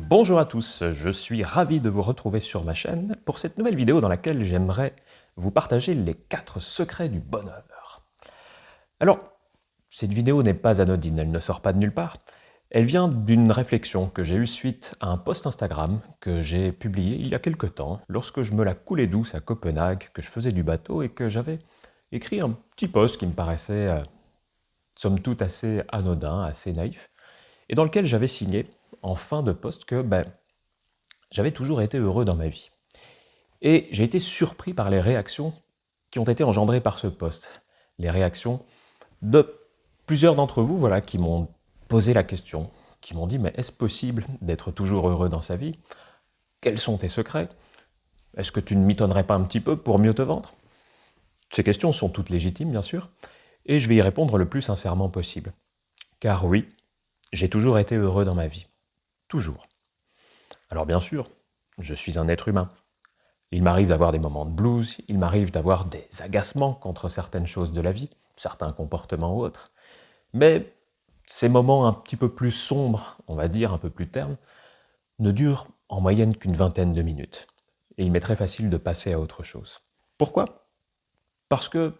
Bonjour à tous, je suis ravi de vous retrouver sur ma chaîne pour cette nouvelle vidéo dans laquelle j'aimerais vous partager les 4 secrets du bonheur. Alors, cette vidéo n'est pas anodine, elle ne sort pas de nulle part. Elle vient d'une réflexion que j'ai eue suite à un post Instagram que j'ai publié il y a quelque temps, lorsque je me la coulais douce à Copenhague, que je faisais du bateau et que j'avais écrit un petit post qui me paraissait, somme toute, assez anodin, assez naïf, et dans lequel j'avais signé, en fin de post, que j'avais toujours été heureux dans ma vie. Et j'ai été surpris par les réactions qui ont été engendrées par ce post. Les réactions de plusieurs d'entre vous, voilà, qui m'ont posé la question, qui m'ont dit « Mais est-ce possible d'être toujours heureux dans sa vie? Quels sont tes secrets? Est-ce que tu ne mitonnerais pas un petit peu pour mieux te vendre ?» Ces questions sont toutes légitimes, bien sûr, et je vais y répondre le plus sincèrement possible. Car oui, j'ai toujours été heureux dans ma vie. Toujours. Alors bien sûr, je suis un être humain. Il m'arrive d'avoir des moments de blues, il m'arrive d'avoir des agacements contre certaines choses de la vie, certains comportements ou autres. Mais ces moments un petit peu plus sombres, on va dire un peu plus ternes, ne durent en moyenne qu'une vingtaine de minutes. Et il m'est très facile de passer à autre chose. Pourquoi? Parce que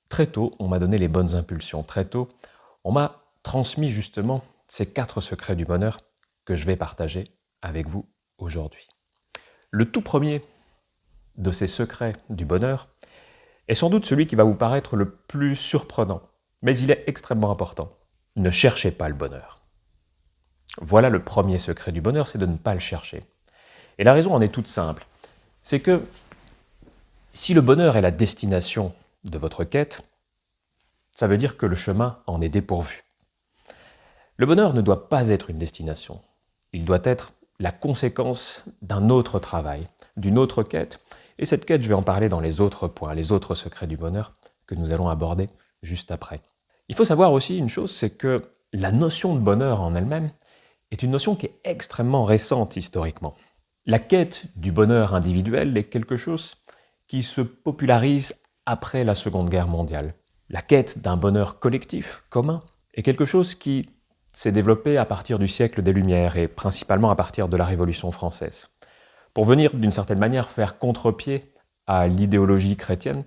très tôt, on m'a donné les bonnes impulsions. Très tôt, on m'a transmis justement ces 4 secrets du bonheur que je vais partager avec vous aujourd'hui. Le tout premier de ces secrets du bonheur est sans doute celui qui va vous paraître le plus surprenant, mais il est extrêmement important. Ne cherchez pas le bonheur. Voilà le premier secret du bonheur, c'est de ne pas le chercher. Et la raison en est toute simple, c'est que si le bonheur est la destination de votre quête, ça veut dire que le chemin en est dépourvu. Le bonheur ne doit pas être une destination, il doit être la conséquence d'un autre travail, d'une autre quête, et cette quête, je vais en parler dans les autres points, les autres secrets du bonheur que nous allons aborder juste après. Il faut savoir aussi une chose, c'est que la notion de bonheur en elle-même est une notion qui est extrêmement récente historiquement. La quête du bonheur individuel est quelque chose qui se popularise après la Seconde Guerre mondiale. La quête d'un bonheur collectif, commun, est quelque chose qui s'est développé à partir du siècle des Lumières et principalement à partir de la Révolution française. Pour venir d'une certaine manière faire contre-pied à l'idéologie chrétienne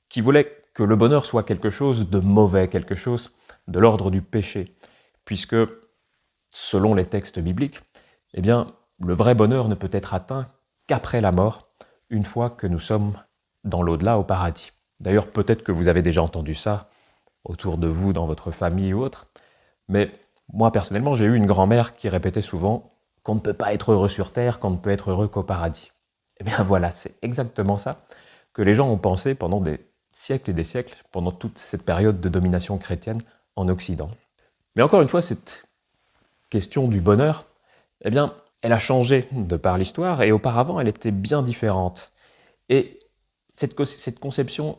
qui voulait que le bonheur soit quelque chose de mauvais, quelque chose de l'ordre du péché, puisque, selon les textes bibliques, eh bien, le vrai bonheur ne peut être atteint qu'après la mort, une fois que nous sommes dans l'au-delà, au paradis. D'ailleurs, peut-être que vous avez déjà entendu ça autour de vous, dans votre famille ou autre, mais moi, personnellement, j'ai eu une grand-mère qui répétait souvent qu'on ne peut pas être heureux sur Terre, qu'on ne peut être heureux qu'au paradis. Eh bien voilà, c'est exactement ça que les gens ont pensé pendant des siècles et des siècles, pendant toute cette période de domination chrétienne en Occident. Mais encore une fois, cette question du bonheur, eh bien, elle a changé de par l'histoire, et auparavant, elle était bien différente. Et cette conception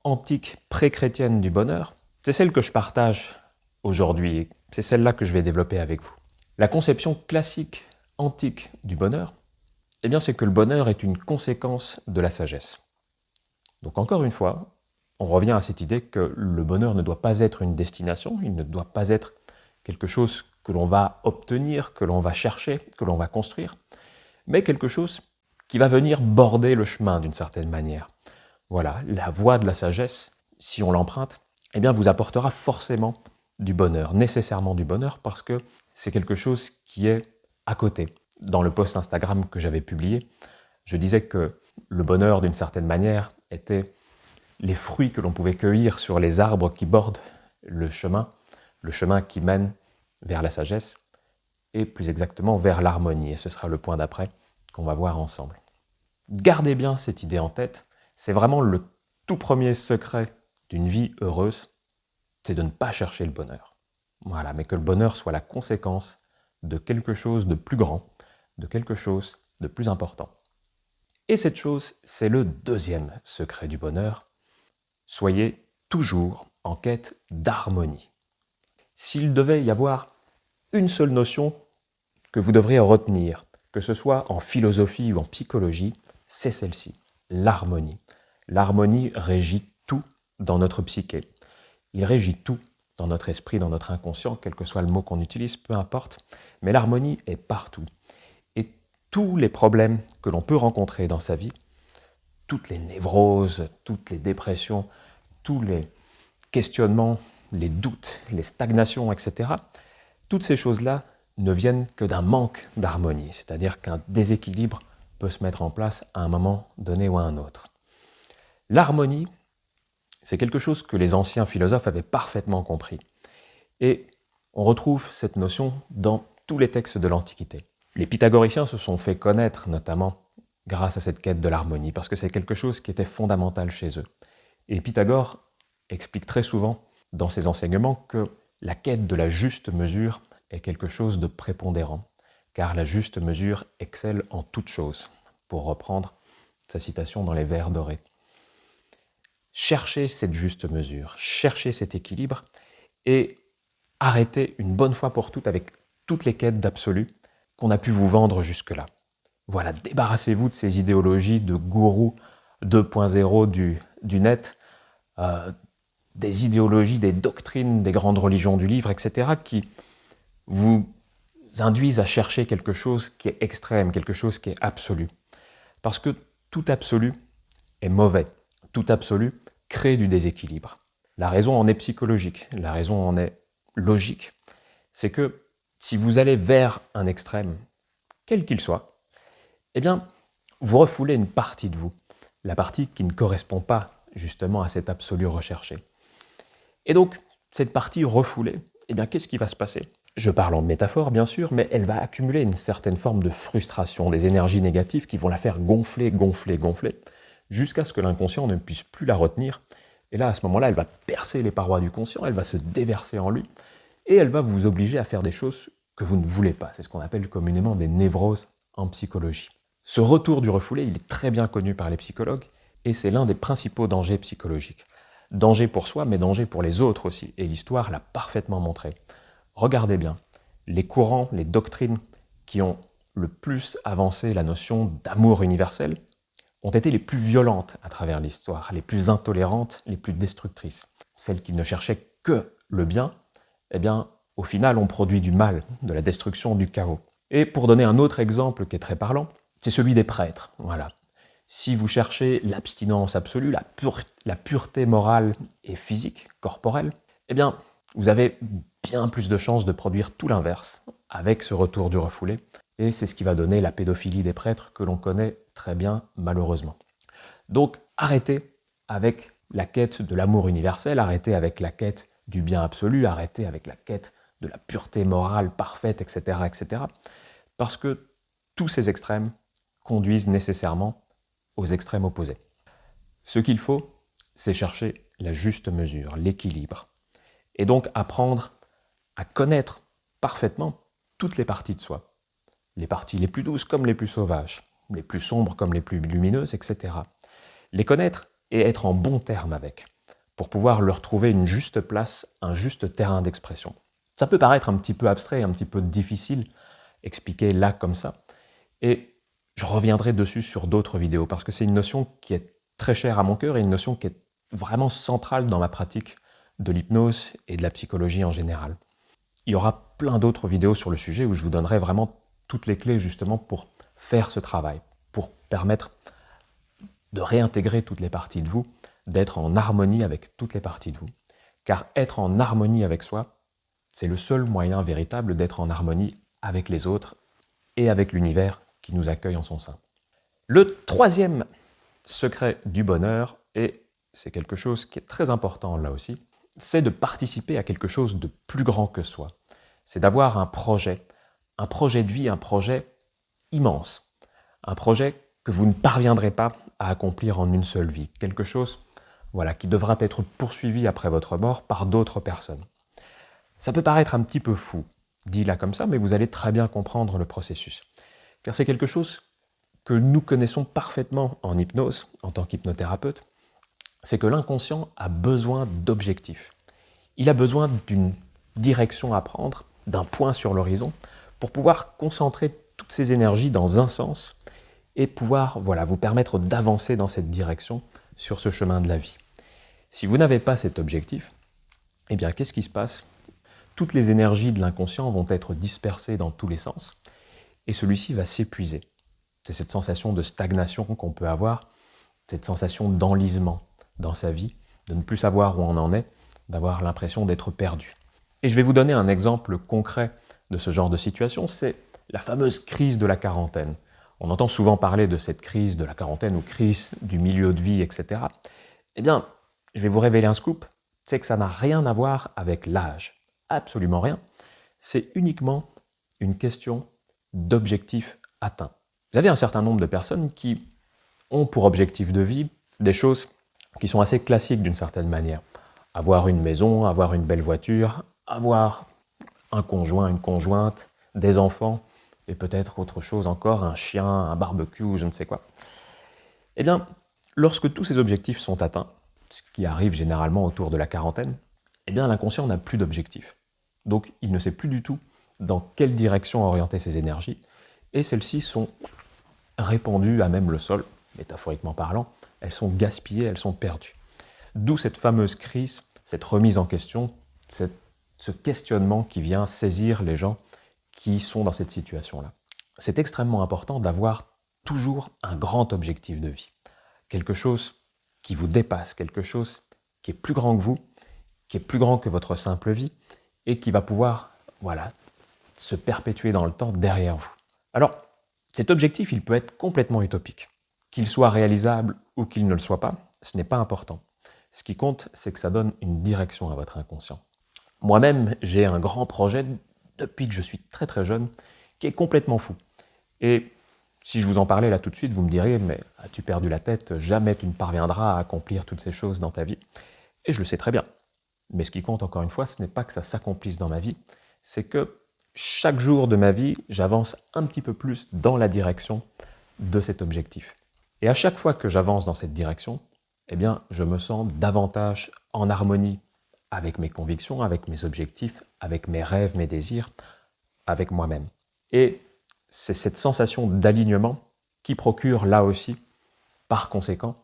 antique, pré-chrétienne du bonheur, c'est celle que je partage aujourd'hui, c'est celle-là que je vais développer avec vous. La conception classique, antique du bonheur, eh bien, c'est que le bonheur est une conséquence de la sagesse. Donc encore une fois, on revient à cette idée que le bonheur ne doit pas être une destination, il ne doit pas être quelque chose que l'on va obtenir, que l'on va chercher, que l'on va construire, mais quelque chose qui va venir border le chemin d'une certaine manière. Voilà, la voie de la sagesse, si on l'emprunte, eh bien, vous apportera forcément du bonheur, nécessairement du bonheur, parce que c'est quelque chose qui est à côté. Dans le post Instagram que j'avais publié, je disais que le bonheur, d'une certaine manière, était les fruits que l'on pouvait cueillir sur les arbres qui bordent le chemin qui mène vers la sagesse, et plus exactement vers l'harmonie, et ce sera le point d'après qu'on va voir ensemble. Gardez bien cette idée en tête, c'est vraiment le tout premier secret d'une vie heureuse, c'est de ne pas chercher le bonheur. Voilà, mais que le bonheur soit la conséquence de quelque chose de plus grand, de quelque chose de plus important. Et cette chose, c'est le deuxième secret du bonheur. Soyez toujours en quête d'harmonie. S'il devait y avoir une seule notion que vous devriez retenir, que ce soit en philosophie ou en psychologie, c'est celle-ci, l'harmonie. L'harmonie régit tout dans notre psyché. Il régit tout dans notre esprit, dans notre inconscient, quel que soit le mot qu'on utilise, peu importe. Mais l'harmonie est partout. tous les problèmes que l'on peut rencontrer dans sa vie, toutes les névroses, toutes les dépressions, tous les questionnements, les doutes, les stagnations, etc., toutes ces choses-là ne viennent que d'un manque d'harmonie, c'est-à-dire qu'un déséquilibre peut se mettre en place à un moment donné ou à un autre. L'harmonie, c'est quelque chose que les anciens philosophes avaient parfaitement compris. Et on retrouve cette notion dans tous les textes de l'Antiquité. Les pythagoriciens se sont fait connaître notamment grâce à cette quête de l'harmonie, parce que c'est quelque chose qui était fondamental chez eux. Et Pythagore explique très souvent dans ses enseignements que la quête de la juste mesure est quelque chose de prépondérant, car la juste mesure excelle en toute chose, pour reprendre sa citation dans les vers dorés. Cherchez cette juste mesure, cherchez cet équilibre, et arrêtez une bonne fois pour toutes avec toutes les quêtes d'absolu qu'on a pu vous vendre jusque-là. Voilà, débarrassez-vous de ces idéologies de gourou 2.0 du net, des idéologies, des doctrines des grandes religions du livre, etc., qui vous induisent à chercher quelque chose qui est extrême, quelque chose qui est absolu. Parce que tout absolu est mauvais. Tout absolu crée du déséquilibre. La raison en est psychologique, la raison en est logique. C'est que si vous allez vers un extrême, quel qu'il soit, eh bien, vous refoulez une partie de vous, la partie qui ne correspond pas justement à cet absolu recherché. Et donc, cette partie refoulée, eh bien, qu'est-ce qui va se passer? Je parle en métaphore, bien sûr, mais elle va accumuler une certaine forme de frustration, des énergies négatives qui vont la faire gonfler, gonfler, gonfler, jusqu'à ce que l'inconscient ne puisse plus la retenir. Et là, à ce moment-là, elle va percer les parois du conscient, elle va se déverser en lui, et elle va vous obliger à faire des choses que vous ne voulez pas. C'est ce qu'on appelle communément des névroses en psychologie. Ce retour du refoulé, il est très bien connu par les psychologues, et c'est l'un des principaux dangers psychologiques. Danger pour soi, mais danger pour les autres aussi, et l'histoire l'a parfaitement montré. Regardez bien, les courants, les doctrines qui ont le plus avancé la notion d'amour universel ont été les plus violentes à travers l'histoire, les plus intolérantes, les plus destructrices. Celles qui ne cherchaient que le bien, eh bien, au final, ont produit du mal, de la destruction, du chaos. Et pour donner un autre exemple qui est très parlant, c'est celui des prêtres. Voilà. Si vous cherchez l'abstinence absolue, la pureté morale et physique, corporelle, eh bien, vous avez bien plus de chances de produire tout l'inverse, avec ce retour du refoulé, et c'est ce qui va donner la pédophilie des prêtres que l'on connaît très bien, malheureusement. Donc, arrêtez avec la quête de l'amour universel, arrêtez avec la quête du bien absolu, arrêtez avec la quête de la pureté morale parfaite, etc., etc., parce que tous ces extrêmes conduisent nécessairement aux extrêmes opposés. Ce qu'il faut, c'est chercher la juste mesure, l'équilibre, et donc apprendre à connaître parfaitement toutes les parties de soi, les parties les plus douces comme les plus sauvages, les plus sombres comme les plus lumineuses, etc. Les connaître et être en bon terme avec, pour pouvoir leur trouver une juste place, un juste terrain d'expression. Ça peut paraître un petit peu abstrait, un petit peu difficile, expliquer là comme ça, et je reviendrai dessus sur d'autres vidéos, parce que c'est une notion qui est très chère à mon cœur et une notion qui est vraiment centrale dans ma pratique de l'hypnose et de la psychologie en général. Il y aura plein d'autres vidéos sur le sujet où je vous donnerai vraiment toutes les clés justement pour faire ce travail, pour permettre de réintégrer toutes les parties de vous, d'être en harmonie avec toutes les parties de vous. Car être en harmonie avec soi, c'est le seul moyen véritable d'être en harmonie avec les autres et avec l'univers qui nous accueille en son sein. Le troisième secret du bonheur, et c'est quelque chose qui est très important là aussi, c'est de participer à quelque chose de plus grand que soi. C'est d'avoir un projet de vie, un projet immense, un projet que vous ne parviendrez pas à accomplir en une seule vie, quelque chose qui devra être poursuivi après votre mort par d'autres personnes. Ça peut paraître un petit peu fou, dit là comme ça, mais vous allez très bien comprendre le processus. Car c'est quelque chose que nous connaissons parfaitement en hypnose, en tant qu'hypnothérapeute, c'est que l'inconscient a besoin d'objectifs. Il a besoin d'une direction à prendre, d'un point sur l'horizon, pour pouvoir concentrer toutes ses énergies dans un sens et pouvoir vous permettre d'avancer dans cette direction sur ce chemin de la vie. Si vous n'avez pas cet objectif, eh bien qu'est-ce qui se passe? Toutes les énergies de l'inconscient vont être dispersées dans tous les sens et celui-ci va s'épuiser. C'est cette sensation de stagnation qu'on peut avoir, cette sensation d'enlisement dans sa vie, de ne plus savoir où on en est, d'avoir l'impression d'être perdu. Et je vais vous donner un exemple concret de ce genre de situation, c'est la fameuse crise de la quarantaine. On entend souvent parler de cette crise de la quarantaine ou crise du milieu de vie, etc. Eh bien, je vais vous révéler un scoop, c'est que ça n'a rien à voir avec l'âge. Absolument rien. C'est uniquement une question d'objectif atteint. Vous avez un certain nombre de personnes qui ont pour objectif de vie des choses qui sont assez classiques d'une certaine manière. Avoir une maison, avoir une belle voiture, avoir un conjoint, une conjointe, des enfants, et peut-être autre chose encore, un chien, un barbecue, ou je ne sais quoi. Eh bien, lorsque tous ces objectifs sont atteints, ce qui arrive généralement autour de la quarantaine, eh bien l'inconscient n'a plus d'objectif. Donc il ne sait plus du tout dans quelle direction orienter ses énergies, et celles-ci sont répandues à même le sol, métaphoriquement parlant, elles sont gaspillées, elles sont perdues. D'où cette fameuse crise, cette remise en question, ce questionnement qui vient saisir les gens qui sont dans cette situation-là. C'est extrêmement important d'avoir toujours un grand objectif de vie. Quelque chose qui vous dépasse, quelque chose qui est plus grand que vous, qui est plus grand que votre simple vie, et qui va pouvoir, voilà, se perpétuer dans le temps derrière vous. Alors, cet objectif, il peut être complètement utopique. Qu'il soit réalisable ou qu'il ne le soit pas, ce n'est pas important. Ce qui compte, c'est que ça donne une direction à votre inconscient. Moi-même, j'ai un grand projet depuis que je suis très très jeune, qui est complètement fou. Et si je vous en parlais là tout de suite, vous me diriez, mais as-tu perdu la tête? Jamais tu ne parviendras à accomplir toutes ces choses dans ta vie. Et je le sais très bien. Mais ce qui compte, encore une fois, ce n'est pas que ça s'accomplisse dans ma vie, c'est que chaque jour de ma vie, j'avance un petit peu plus dans la direction de cet objectif. Et à chaque fois que j'avance dans cette direction, eh bien, je me sens davantage en harmonie avec mes convictions, avec mes objectifs, avec mes rêves, mes désirs, avec moi-même. Et c'est cette sensation d'alignement qui procure là aussi, par conséquent,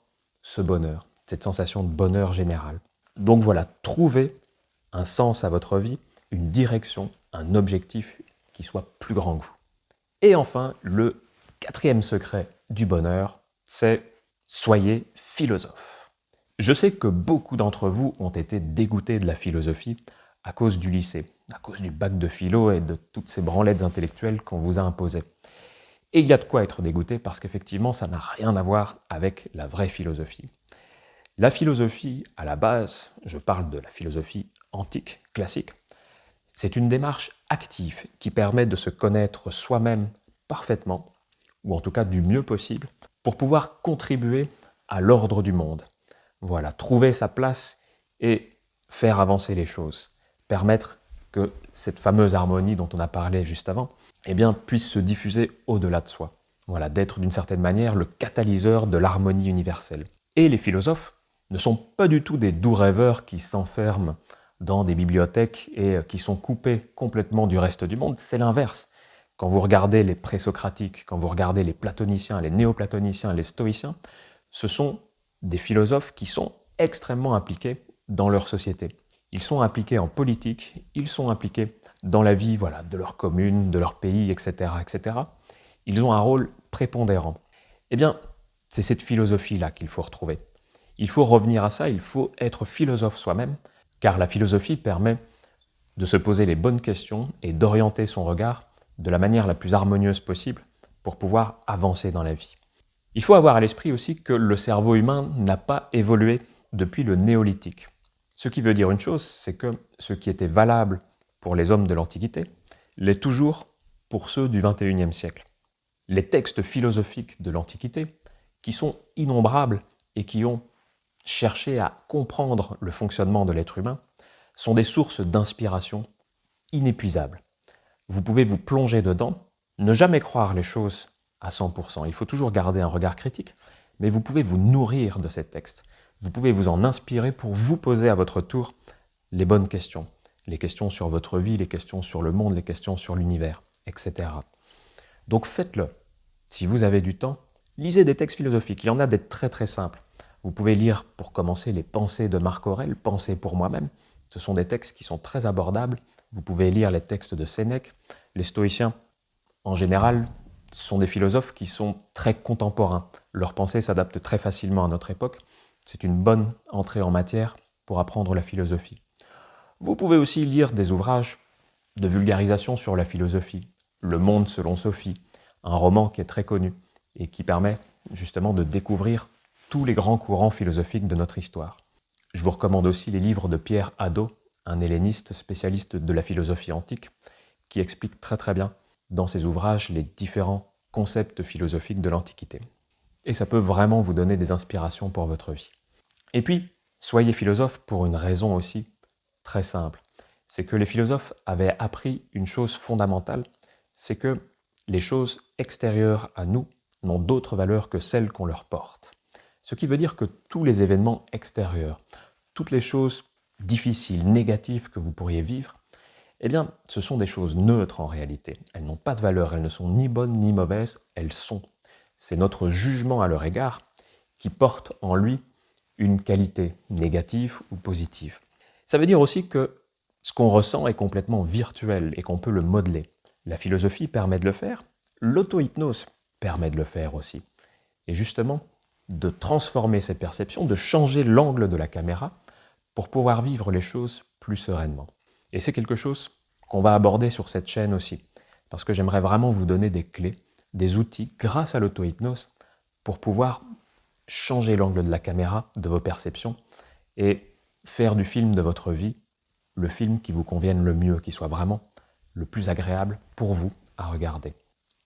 ce bonheur, cette sensation de bonheur général. Donc voilà, trouvez un sens à votre vie, une direction, un objectif qui soit plus grand que vous. Et enfin, le quatrième secret du bonheur, c'est soyez philosophe. Je sais que beaucoup d'entre vous ont été dégoûtés de la philosophie à cause du lycée, à cause du bac de philo et de toutes ces branlettes intellectuelles qu'on vous a imposées. Et il y a de quoi être dégoûté parce qu'effectivement, ça n'a rien à voir avec la vraie philosophie. La philosophie, à la base, je parle de la philosophie antique, classique, c'est une démarche active qui permet de se connaître soi-même parfaitement, ou en tout cas du mieux possible, pour pouvoir contribuer à l'ordre du monde. Voilà, trouver sa place et faire avancer les choses, permettre que cette fameuse harmonie dont on a parlé juste avant, eh bien, puisse se diffuser au-delà de soi. Voilà, d'être d'une certaine manière le catalyseur de l'harmonie universelle. Et les philosophes ne sont pas du tout des doux rêveurs qui s'enferment dans des bibliothèques et qui sont coupés complètement du reste du monde, c'est l'inverse. Quand vous regardez les présocratiques, quand vous regardez les platoniciens, les néoplatoniciens, les stoïciens, ce sont des philosophes qui sont extrêmement impliqués dans leur société. Ils sont impliqués en politique, ils sont impliqués dans la vie voilà, de leur commune, de leur pays, etc., etc. Ils ont un rôle prépondérant. Eh bien, c'est cette philosophie-là qu'il faut retrouver. Il faut revenir à ça, il faut être philosophe soi-même, car la philosophie permet de se poser les bonnes questions et d'orienter son regard de la manière la plus harmonieuse possible pour pouvoir avancer dans la vie. Il faut avoir à l'esprit aussi que le cerveau humain n'a pas évolué depuis le néolithique. Ce qui veut dire une chose, c'est que ce qui était valable pour les hommes de l'Antiquité l'est toujours pour ceux du XXIe siècle. Les textes philosophiques de l'Antiquité, qui sont innombrables et qui ont cherché à comprendre le fonctionnement de l'être humain, sont des sources d'inspiration inépuisables. Vous pouvez vous plonger dedans, ne jamais croire les choses à 100%. Il faut toujours garder un regard critique, mais vous pouvez vous nourrir de ces textes. Vous pouvez vous en inspirer pour vous poser à votre tour les bonnes questions. Les questions sur votre vie, les questions sur le monde, les questions sur l'univers, etc. Donc faites-le. Si vous avez du temps, lisez des textes philosophiques. Il y en a des très très simples. Vous pouvez lire, pour commencer, les Pensées de Marc Aurèle, Pensées pour moi-même. Ce sont des textes qui sont très abordables. Vous pouvez lire les textes de Sénèque. Les stoïciens, en général, ce sont des philosophes qui sont très contemporains. Leur pensée s'adapte très facilement à notre époque. C'est une bonne entrée en matière pour apprendre la philosophie. Vous pouvez aussi lire des ouvrages de vulgarisation sur la philosophie. Le Monde selon Sophie, un roman qui est très connu et qui permet justement de découvrir tous les grands courants philosophiques de notre histoire. Je vous recommande aussi les livres de Pierre Hadot, un helléniste spécialiste de la philosophie antique, qui explique très très bien dans ses ouvrages les différents concepts philosophiques de l'Antiquité. Et ça peut vraiment vous donner des inspirations pour votre vie. Et puis, soyez philosophe pour une raison aussi très simple. C'est que les philosophes avaient appris une chose fondamentale, c'est que les choses extérieures à nous n'ont d'autre valeur que celles qu'on leur porte. Ce qui veut dire que tous les événements extérieurs, toutes les choses difficiles, négatives que vous pourriez vivre, eh bien, ce sont des choses neutres en réalité. Elles n'ont pas de valeur, elles ne sont ni bonnes ni mauvaises, elles sont. C'est notre jugement à leur égard qui porte en lui une qualité négative ou positive. Ça veut dire aussi que ce qu'on ressent est complètement virtuel et qu'on peut le modeler. La philosophie permet de le faire, l'auto-hypnose permet de le faire aussi. Et justement, de transformer cette perception, de changer l'angle de la caméra pour pouvoir vivre les choses plus sereinement. Et c'est quelque chose qu'on va aborder sur cette chaîne aussi, parce que j'aimerais vraiment vous donner des clés, des outils grâce à l'auto-hypnose pour pouvoir changer l'angle de la caméra, de vos perceptions, et faire du film de votre vie le film qui vous convienne le mieux, qui soit vraiment le plus agréable pour vous à regarder.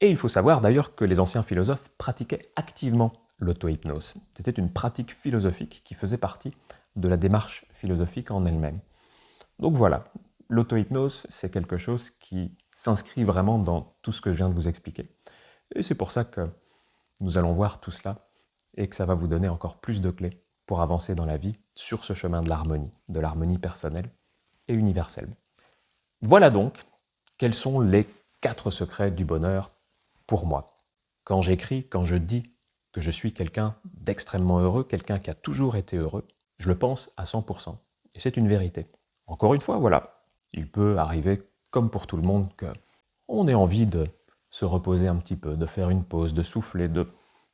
Et il faut savoir d'ailleurs que les anciens philosophes pratiquaient activement l'auto-hypnose. C'était une pratique philosophique qui faisait partie de la démarche philosophique en elle-même. Donc voilà, l'auto-hypnose, c'est quelque chose qui s'inscrit vraiment dans tout ce que je viens de vous expliquer. Et c'est pour ça que nous allons voir tout cela et que ça va vous donner encore plus de clés pour avancer dans la vie sur ce chemin de l'harmonie personnelle et universelle. Voilà donc quels sont les 4 secrets du bonheur pour moi. Quand j'écris, quand je dis que je suis quelqu'un d'extrêmement heureux, quelqu'un qui a toujours été heureux, je le pense à 100%. Et c'est une vérité. Encore une fois, voilà, il peut arriver, comme pour tout le monde, qu'on ait envie de se reposer un petit peu, de faire une pause, de souffler, de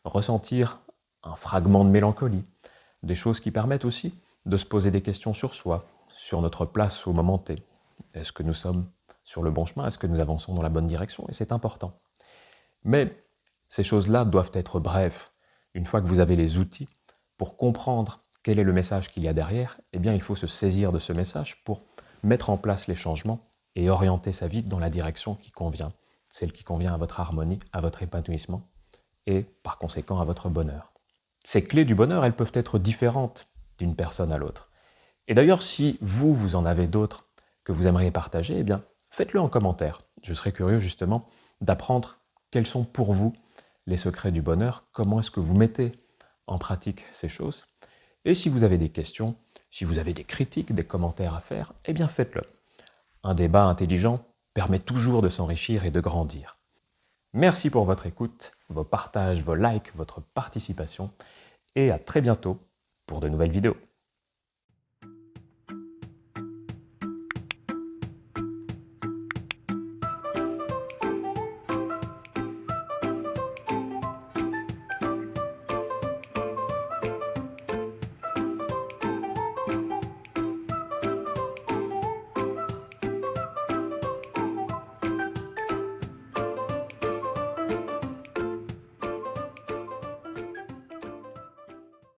ressentir un fragment de mélancolie. Des choses qui permettent aussi de se poser des questions sur soi, sur notre place au moment T. Est-ce que nous sommes sur le bon chemin? Est-ce que nous avançons dans la bonne direction? Et c'est important. Mais ces choses-là doivent être brèves. Une fois que vous avez les outils pour comprendre quel est le message qu'il y a derrière, eh bien il faut se saisir de ce message pour mettre en place les changements et orienter sa vie dans la direction qui convient, celle qui convient à votre harmonie, à votre épanouissement et par conséquent à votre bonheur. Ces clés du bonheur, elles peuvent être différentes d'une personne à l'autre. Et d'ailleurs, si vous en avez d'autres que vous aimeriez partager, eh bien faites-le en commentaire. Je serais curieux justement d'apprendre quels sont pour vous les secrets du bonheur, comment est-ce que vous mettez en pratique ces choses. Et si vous avez des questions, si vous avez des critiques, des commentaires à faire, eh bien faites-le. Un débat intelligent permet toujours de s'enrichir et de grandir. Merci pour votre écoute, vos partages, vos likes, votre participation, et à très bientôt pour de nouvelles vidéos.